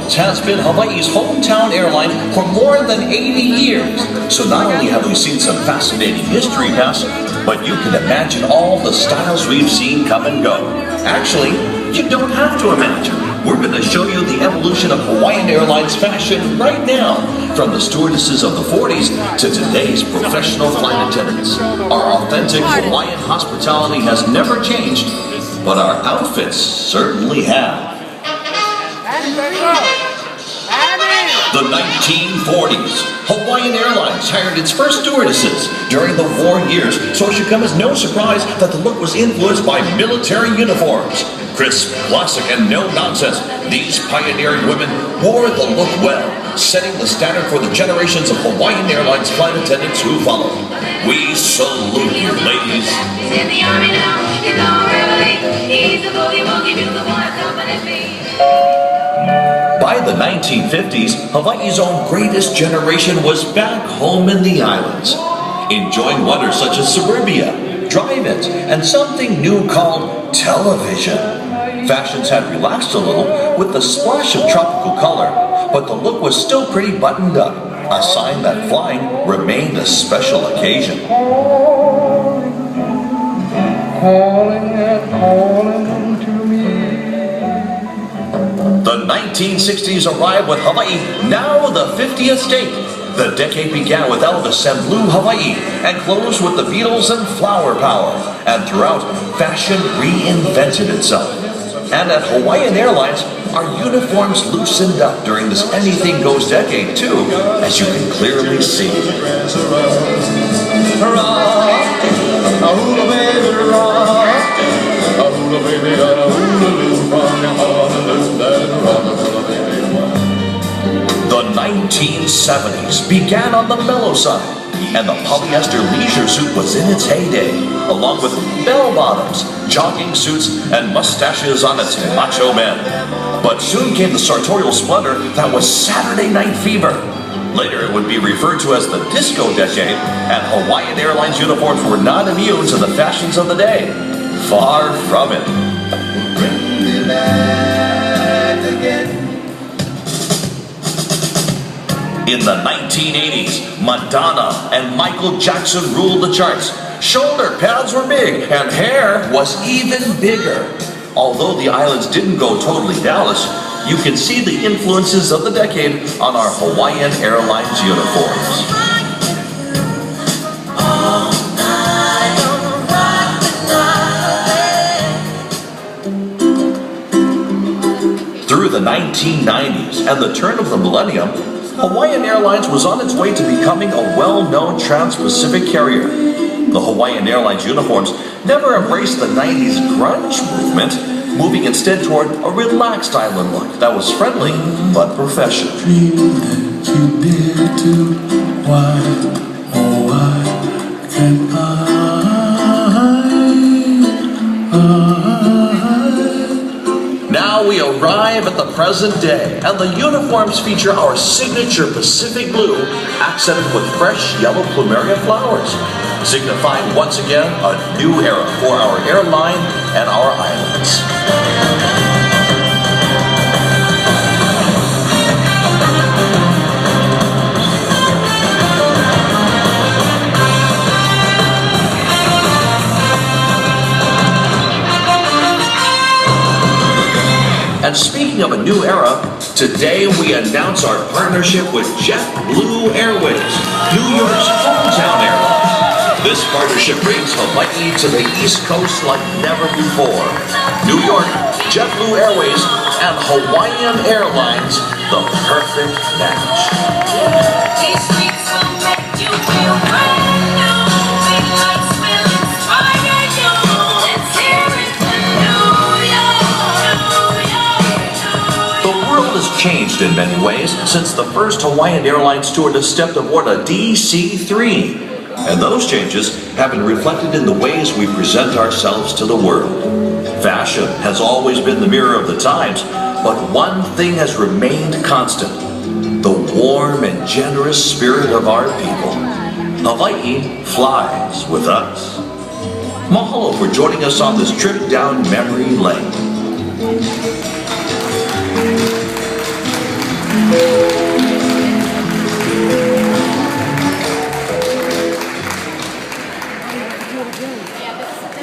Airlines has been Hawaii's hometown airline for more than 80 years. So not only have we seen some fascinating history pass, but you can imagine all the styles we've seen come and go. Actually, you don't have to imagine. We're going to show you the evolution of Hawaiian Airlines fashion right now, from the stewardesses of the 40s to today's professional flight attendants. Our authentic Hawaiian hospitality has never changed, but our outfits certainly have. The 1940s, Hawaiian Airlines hired its first stewardesses during the war years, so it should come as no surprise that the look was influenced by military uniforms. Crisp, classic, and no-nonsense, these pioneering women wore the look well, setting the standard for the generations of Hawaiian Airlines flight attendants who followed. We salute you, ladies. He's in the army now, he's all early. He's a boogie-woogie, do the boy company fee. By the 1950s, Hawaii's own greatest generation was back home in the islands, enjoying wonders such as suburbia, drive-ins, and something new called television. Fashions had relaxed a little with the splash of tropical color, but the look was still pretty buttoned up, a sign that flying remained a special occasion. Calling and calling to me. The 1960s arrived with Hawaii, now the 50th state. The decade began with Elvis and Blue Hawaii, and closed with the Beatles and Flower Power. And throughout, fashion reinvented itself. And at Hawaiian Airlines, our uniforms loosened up during this anything goes decade too, as you can clearly see. The 1970s began on the mellow side, and the polyester leisure suit was in its heyday, along with bell-bottoms, jogging suits, and mustaches on its macho men. But soon came the sartorial splendor that was Saturday Night Fever. Later it would be referred to as the disco decade, and Hawaiian Airlines uniforms were not immune to the fashions of the day. Far from it. Bring me back again. In the 1980s, Madonna and Michael Jackson ruled the charts. Shoulder pads were big, and hair was even bigger. Although the islands didn't go totally Dallas, you can see the influences of the decade on our Hawaiian Airlines uniforms. Through the 1990s and the turn of the millennium, Hawaiian Airlines was on its way to becoming a well-known trans-Pacific carrier. The Hawaiian Airlines uniforms never embraced the 90s grunge movement, moving instead toward a relaxed island look that was friendly but professional. Dream that you dare to, why, oh why can't I? Now we arrive at the present day, and the uniforms feature our signature Pacific blue, accented with fresh yellow plumeria flowers, signifying once again a new era for our airline and our islands. And speaking of a new era, today we announce our partnership with JetBlue Airways, New York's hometown airline. This partnership brings Hawaii to the East Coast like never before. New York, JetBlue Airways, and Hawaiian Airlines, the perfect match. These streets will make you feel brand new. Big lights will inspire you. Let's hear it for New York. The world has changed in many ways since the first Hawaiian Airlines stewardess stepped aboard a DC-3. And those changes have been reflected in the ways we present ourselves to the world. Fashion has always been the mirror of the times, but one thing has remained constant: the warm and generous spirit of our people. Hawaii flies with us. Mahalo for joining us on this trip down memory lane. do it again. Yeah, but